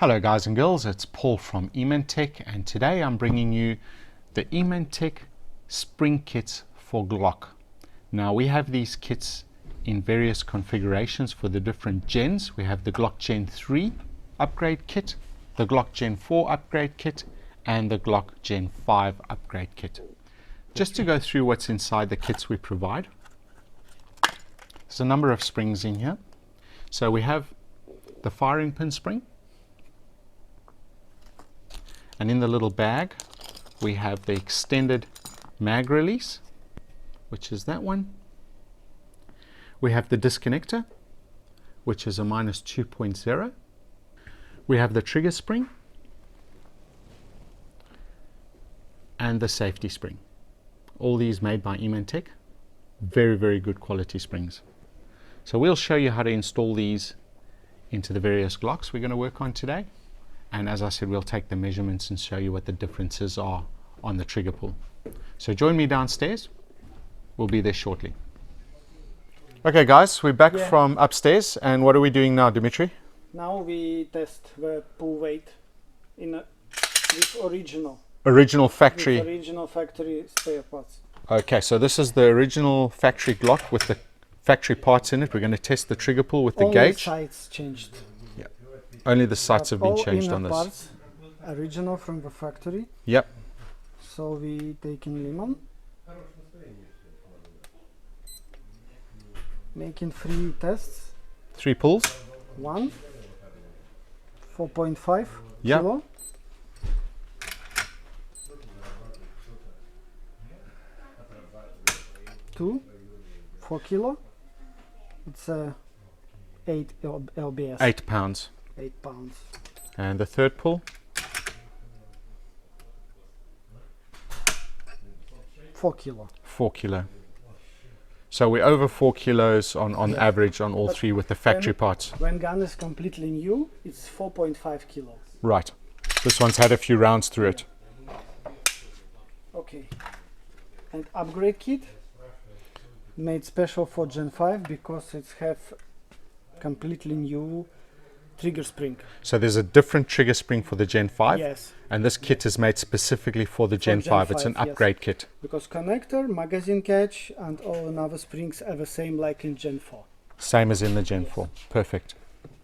Hello guys and girls, it's Paul from Eemann Tech, and today I'm bringing you the Eemann Tech spring kits for Glock. Now we have these kits in various configurations for the different gens. We have the Glock Gen3 upgrade kit, the Glock Gen4 upgrade kit, and the Glock Gen5 upgrade kit. Just to go through what's inside the kits we provide, there's a number of springs in here. So we have the firing pin spring, and in the little bag we have the extended mag release, which is that one. We have the disconnector, which is a -2.0. We have the trigger spring and the safety spring. All these made by Eemann Tech. Very good quality springs. So we'll show you how to install these into the various Glocks we're going to work on today. And as I said, we'll take the measurements and show you what the differences are on the trigger pull. So join me downstairs. We'll be there shortly. Okay guys, we're back from upstairs, and what are we doing now, Dimitri? Now we test the pull weight in with original factory spare parts. Okay, so this is the original factory Glock with the factory parts in it. We're going to test the trigger pull with the gauge. Only sights changed. Yeah. Only the sights have been changed on this. Parts original from the factory. Yep. So we take in Eemann, making 3 tests. 3 pulls. 1, 4.5 yep. kilo. 2, 4 kilo. It's 8 lbs. 8 pounds. 8 pounds. And the third pull. 4 kilo. 4 kilo. So we're over 4 kilos on average on all 3 with the factory parts. When gun is completely new, it's 4.5 kilos. Right. This one's had a few rounds through it. Okay. And upgrade kit made special for Gen 5 because it's have completely new trigger spring. So there's a different trigger spring for the Gen 5. Yes. And this kit is made specifically for the Gen 5. It's an upgrade kit. Because connector, magazine catch, and all other springs are the same like in Gen 4. Same as in the Gen 4. Perfect.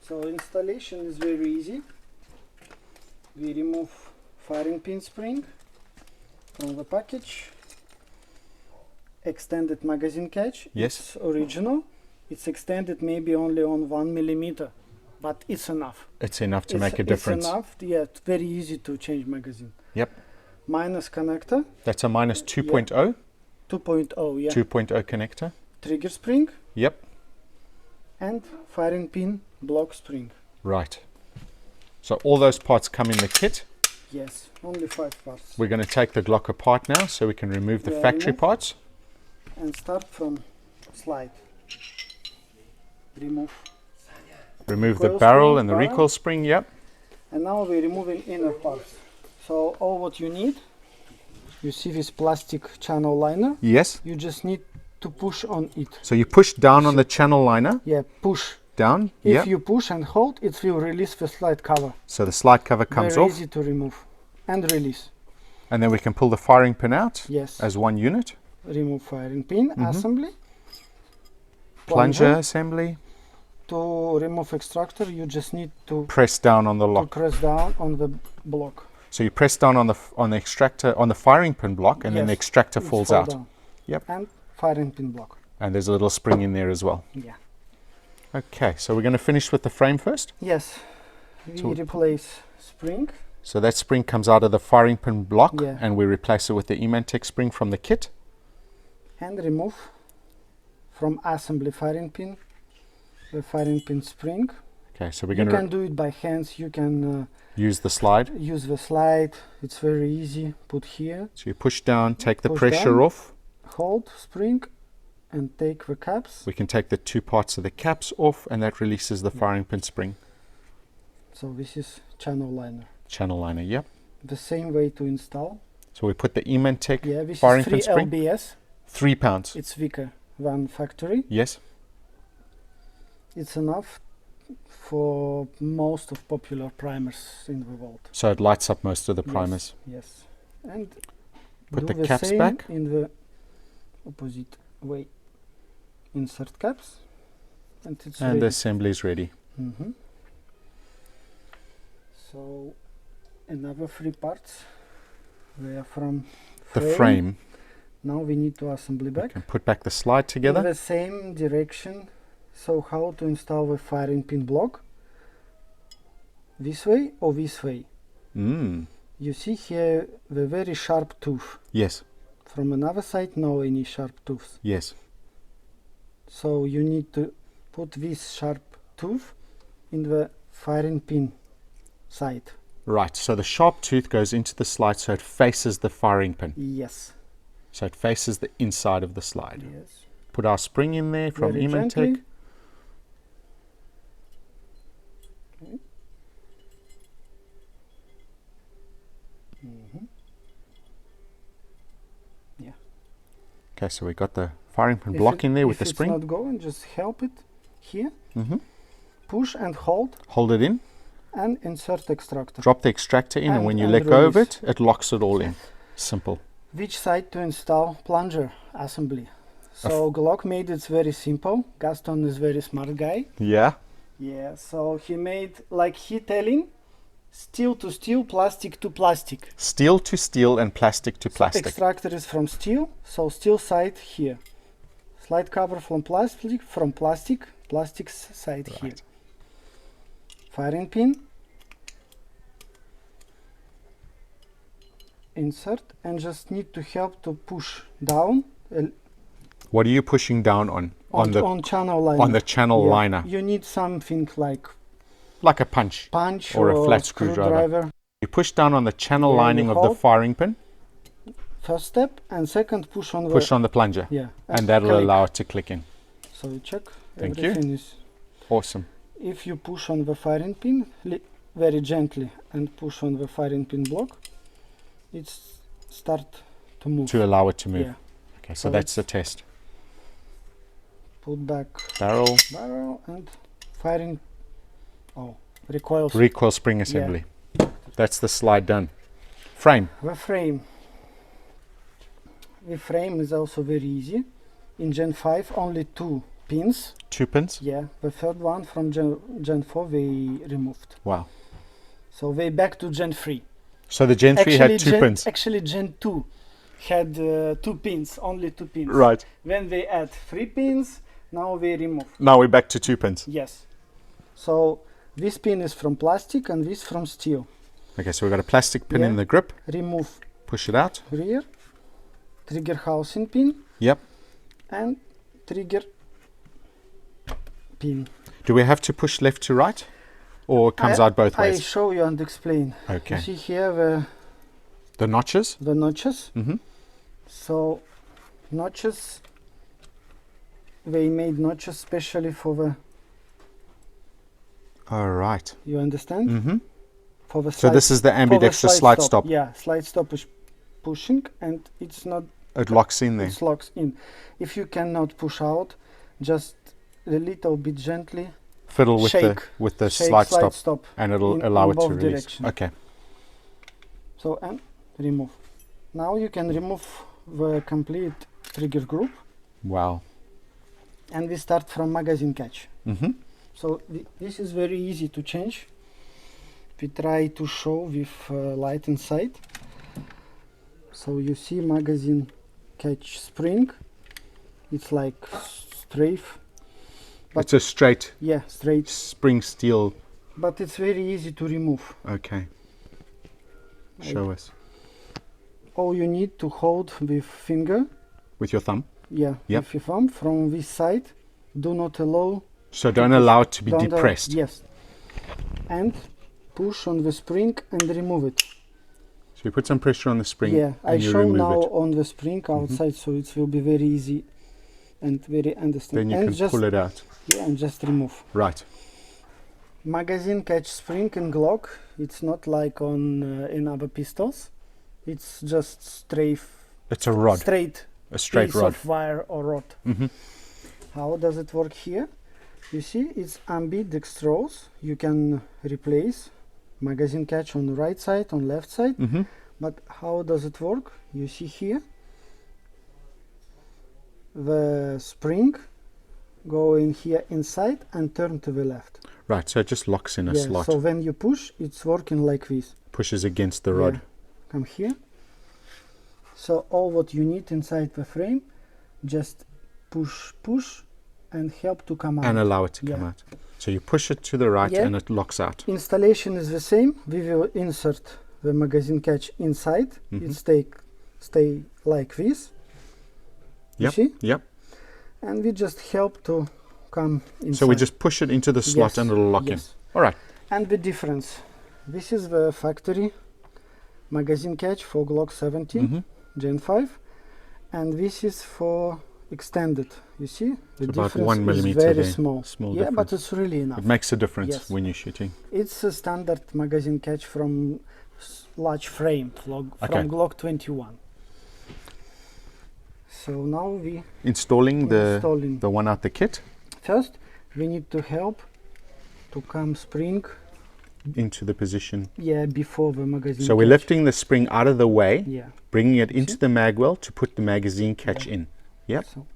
So installation is very easy. We remove firing pin spring from the package. Extended magazine catch. Yes. It's original. It's extended maybe only on 1 millimeter, but it's enough. It's enough to make a difference. It's enough. Yeah, it's very easy to change magazine. Yep. Minus connector. That's a minus 2.0. Yeah. 2.0, yeah. 2.0 connector. Trigger spring. Yep. And firing pin block spring. Right. So all those parts come in the kit. Yes, only 5 parts. We're going to take the Glock apart now so we can remove the factory parts. And start from slide. Remove the barrel and the recoil spring, yep. And now we're removing inner parts. So all what you need, you see this plastic channel liner? Yes. You just need to push on it. So you push down on the channel liner? Yeah, push. Down? If you push and hold, it will release the slide cover. So the slide cover comes off? Very easy to remove and release. And then we can pull the firing pin out? Yes. As one unit? Remove firing pin, assembly. Plunger assembly. To remove extractor, you just need to press down on the lock. To press down on the block. So you press down on the extractor, on the firing pin block, and then the extractor falls out. Down. Yep. And firing pin block. And there's a little spring in there as well. Yeah. Okay, so we're going to finish with the frame first. Yes. We replace spring. So that spring comes out of the firing pin block, and we replace it with the Eemann Tech spring from the kit. And remove from assembly firing pin the firing pin spring. Okay, so we're going to... You can do it by hands. You can use the slide. Use the slide. It's very easy. Put here. So you push down, take the pressure off. Hold spring and take the caps. We can take the 2 parts of the caps off, and that releases the firing pin spring. So this is channel liner. Channel liner, yep. The same way to install. So we put the Eemann Tech this firing is 3 pin spring. lbs. 3 pounds. It's weaker than factory. Yes. It's enough for most of popular primers in the world. So it lights up most of the primers. Yes. And Put do the caps same back. in the opposite way. Insert caps. And it's And ready. the assembly is ready. So another 3 parts. They are from The frame. Now we need to assemble We back. can put back the slide In together. the same direction. So how to install the firing pin block? This way or this way? You see here the very sharp tooth. Yes. From another side, no any sharp tooths. Yes. So you need to put this sharp tooth in the firing pin side. Right, so the sharp tooth goes into the slide so it faces the firing pin. Yes. So it faces the inside of the slide. Yes. Put our spring in there from Very Eemann gently. Tech. Yeah. Okay, so we got the firing pin If block it- in there with if the it's spring. not going, just help it here. Push and hold Hold it in, and insert extractor. drop the extractor in, and And- when you and let go of release. it, it locks it all in. Simple. Which side to install plunger assembly? So Glock made it very simple. Gaston is very smart guy. Yeah. Yeah, so he made like he telling steel to steel, plastic to plastic. Steel to steel and plastic to plastic. Extractor is from steel, so steel side here. Slide cover from plastic, plastic side here. Right. Firing pin. Insert and just need to help to push down What are you pushing down on? on channel liner. on the channel Yeah, liner, You need something like like a punch. punch Or a flat screwdriver. You push down on the channel Yeah, lining you of the hold. firing pin, First step and second push on push the on the plunger, yeah, and that'll click. allow it to click in. So you check Thank you. everything is. Awesome. If you push on the firing pin very gently and push on the firing pin block, it's start to move. To allow it to move. Yeah. Okay, so So that's the test. Put back Barrel, barrel and firing. Oh, recoil. recoil spring assembly. That's the slide done. Frame. The frame. The frame is also very easy. In Gen 5, only 2 pins. 2 pins. Yeah, the third one from Gen 4 they removed. Wow. So they back to Gen 3. So the Gen 3 had 2 pins. Actually, Gen 2 had 2 pins, only 2 pins. Right. When they add 3 pins, now they remove. Now we're back to 2 pins. Yes. So this pin is from plastic and this from steel. Okay, so we've got a plastic pin in Yeah. the grip. Remove Push it out. rear, trigger housing pin, Yep. and trigger pin. Do we have to push left to right? Or it comes out both I ways? show you and explain. Okay. You see here The notches? the notches. Mm-hmm. So notches, they made notches specially for the, All right. you understand? Mm-hmm. For the So slide, this is the for the ambidextrous slide stop. Yeah, slide stop is pushing and it's not, It locks in there. it locks in. If you cannot push out, just a little bit gently Fiddle with shake, the shake slide stop, and it'll in allow it to both release. direction. Okay. So and remove. Now you can remove the complete trigger group Wow. and we start from magazine catch. Mm-hmm. So this is very easy to change. We try to show with light inside. So you see magazine catch spring. It's like strafe. But It's a straight yeah, straight. spring steel. But it's very easy to remove. Okay. Show us. All you need to hold with finger. With your thumb. Yeah, Yep. with your thumb from this side. Do not allow. So don't allow it to be don't depressed. Yes. And push on the spring and remove it. So you put some pressure on the spring Yeah, I and you show remove now it. on the spring outside, so it will be very easy and very understand. Then you and can just, pull it out. Yeah, and just remove. Right. Magazine catch spring in Glock. It's not like on in other pistols. It's just It's a rod. straight A straight piece rod. of wire or rod. Mm-hmm. How does it work here? You see, it's ambidextrous. You can replace magazine catch on the right side, on left side. But how does it work? You see here, the spring go in here inside and turn to the left. Right, so it just locks in a slot. So when you push, it's working like this. Pushes against the rod. Come here. So all what you need inside the frame, just push, and help to come out. And allow it to come out. So you push it to the right and it locks out. Installation is the same. We will insert the magazine catch inside. It stay like this. You see? Yep. And we just help to come inside. So we just push it into the slot and it'll lock in. All right. And the difference. This is the factory magazine catch for Glock 17 Gen 5. And this is for extended. You see? The about difference 1 millimeter is very there. small. Difference. But it's really enough. It makes a difference when you're shooting. It's a standard magazine catch from large frame from Glock 21. So now we installing the one out the kit. First, we need to help to come spring into the position. Before the magazine. So we're lifting the spring out of the way, bringing it into the mag well to put the magazine catch in. Yep. So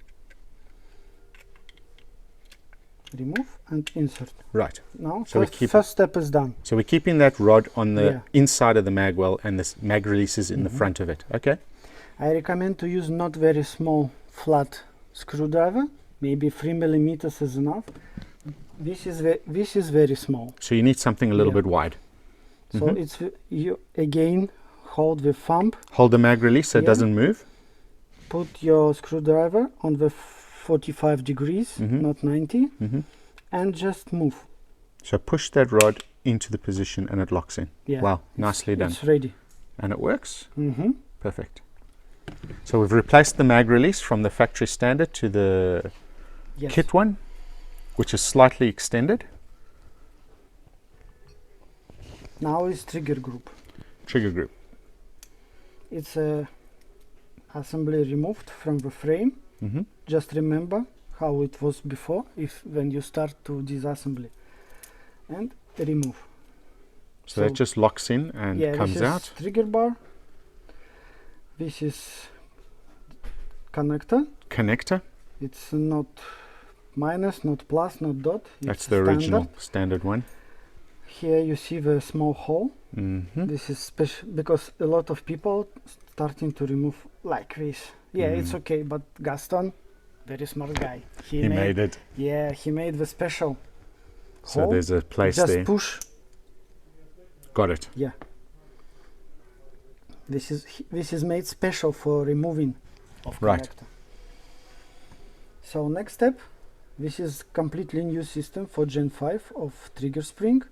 remove and insert. Right. Now, so first step is done. So we're keeping that rod on the inside of the mag well, and this mag release is in the front of it. Okay. I recommend to use not very small flat screwdriver. Maybe 3 millimeters is enough. This is very small. So you need something a little bit wide. So it's you again hold the thumb. Hold the mag release so it doesn't move. Put your screwdriver on the 45 degrees, not 90, and just move. So push that rod into the position and it locks in. Wow, nicely done. It's ready. And it works. Perfect. So we've replaced the mag release from the factory standard to the kit one, which is slightly extended. Now is trigger group. Trigger group. It's a assembly removed from the frame. Just remember how it was before when you start to disassembly. And remove. So that just locks in and comes out. Trigger bar. This is connector. Connector. It's not minus, not plus, not dot. That's the original standard one. Here you see the small hole. This is special because a lot of people starting to remove like this. It's okay, but Gaston, very smart guy. He made it. Yeah, he made the special so hole. There's a place Just there. Just push. Got it. Yeah. This is made special for removing of connector. So next step, this is completely new system for Gen 5 of trigger spring.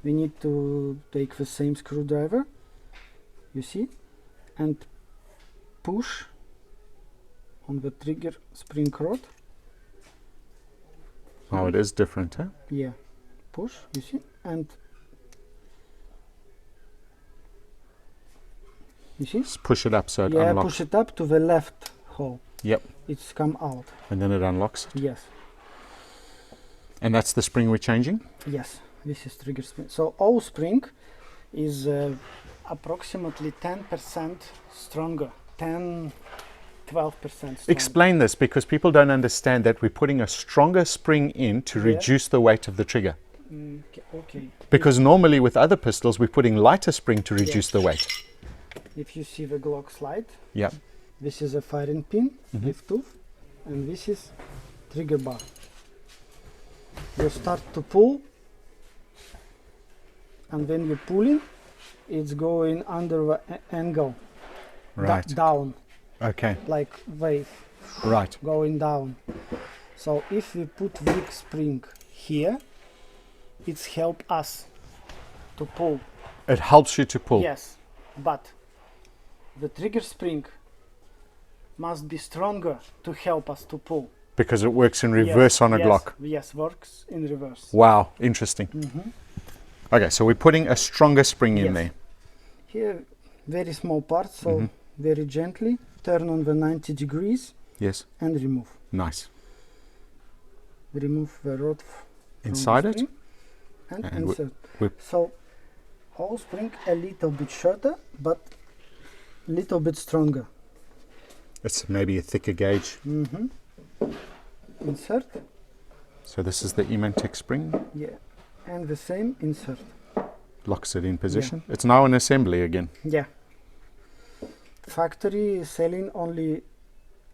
We need to take the same screwdriver, you see, and push on the trigger spring rod. Oh, it is different, huh? Yeah, push, you see, and you see? Just push it up so it unlocks. Push it up to the left hole. Yep. It's come out. And then it unlocks? Yes. And that's the spring we're changing? Yes, this is trigger spring. So all spring is approximately 10% stronger. 10-12% stronger. Explain this, because people don't understand that we're putting a stronger spring in to reduce the weight of the trigger. Okay. Because normally with other pistols we're putting lighter spring to reduce the weight. If you see the Glock slide, yeah, this is a firing pin with tooth, and this is trigger bar. You start to pull, and when you're pulling, it's going under the angle, down. Okay. Like wave. Right. Going down. So if we put weak spring here, it's help us to pull. It helps you to pull. Yes, but the trigger spring must be stronger to help us to pull. Because it works in reverse on a Glock. Yes, works in reverse. Wow, interesting. Okay, so we're putting a stronger spring in there. Here, very small part, so very gently turn on the 90 degrees. Yes. And remove. Nice. remove the rod inside it, and and insert. we So whole spring a little bit shorter, but little bit stronger. it's maybe a thicker gauge. Insert. So this is the Eemann Tech spring, Yeah, and the same insert. locks it in position. It's now in assembly again. Yeah. Factory is selling only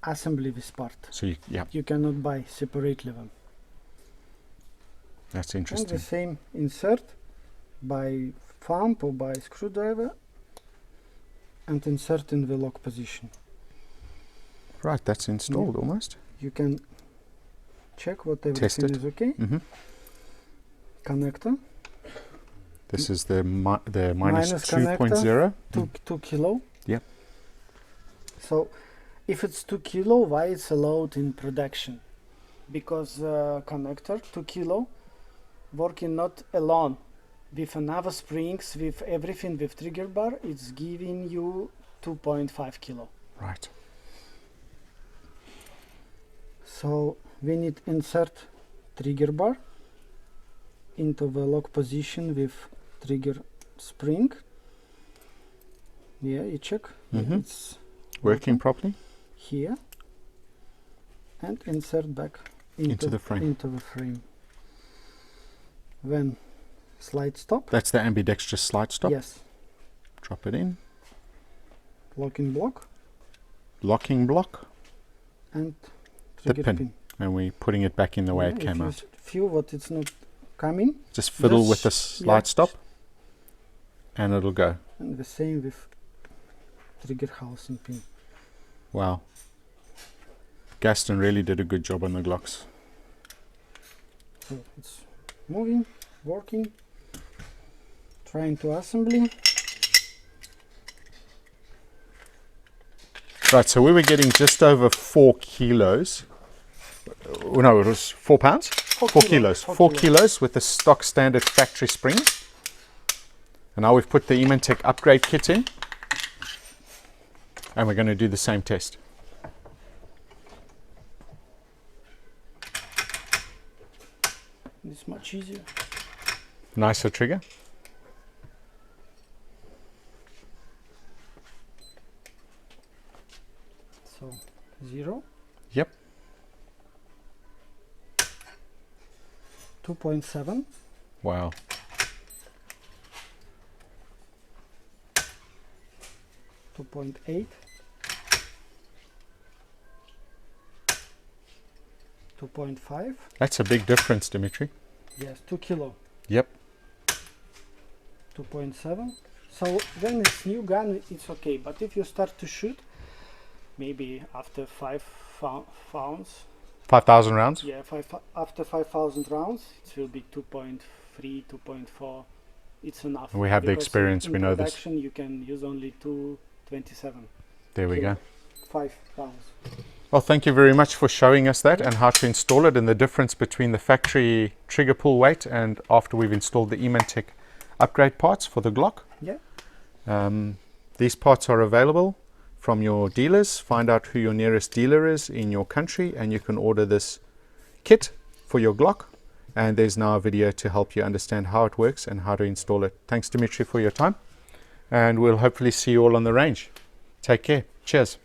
assembly this part. So You cannot buy separately them. that's And interesting. the same insert by thumb or by screwdriver and insert in the lock position. Right, that's installed almost. You can check what Test everything it. is okay. Connector, This is the minus Minus connector. 2.0. 2 kilo. Yep. So if it's 2 kilo, why it's allowed in production? Because connector 2 kilo working not alone. With another springs, with everything, with trigger bar, it's giving you 2.5 kilo. Right. So we need insert trigger bar into the lock position with trigger spring. Yeah, you check. It's Working properly here. And insert back into the frame. Into the frame. Then slide stop. That's the ambidextrous slide stop. Yes. Drop it in. Locking block Locking block. and The trigger pin. And we're putting it back in the way it came out. If you feel what it's not coming, Just fiddle just with the slide stop and it'll go. and the same with trigger housing pin. Wow. Gaston really did a good job on the Glocks. So it's moving, working, trying to assembly. Right, so we were getting just over 4 kilos. Oh, no, it was 4 pounds? 4 kilos. 4 kilos with the stock standard factory springs. And now we've put the Eemann Tech Upgrade Kit in. And we're going to do the same test. It's much easier. Nicer trigger. So 0, Yep. 2.7, Wow. 2.8, 2.5. That's a big difference, Dimitri. Yes, 2 kilo. Yep. 2.7. So when it's new gun, it's okay. But if you start to shoot, maybe after 5,000 rounds. yeah, after 5,000 rounds, it will be 2.3, 2.4. It's enough. We have the because experience, in we know this. production you can use only 227. There we go. 5 rounds. Well, thank you very much for showing us that and how to install it and the difference between the factory trigger pull weight and after we've installed the Eemann Tech upgrade parts for the Glock. Yeah. These parts are available from your dealers. Find out who your nearest dealer is in your country and you can order this kit for your Glock. And there's now a video to help you understand how it works and how to install it. Thanks, Dimitri, for your time. And we'll hopefully see you all on the range. Take care. Cheers.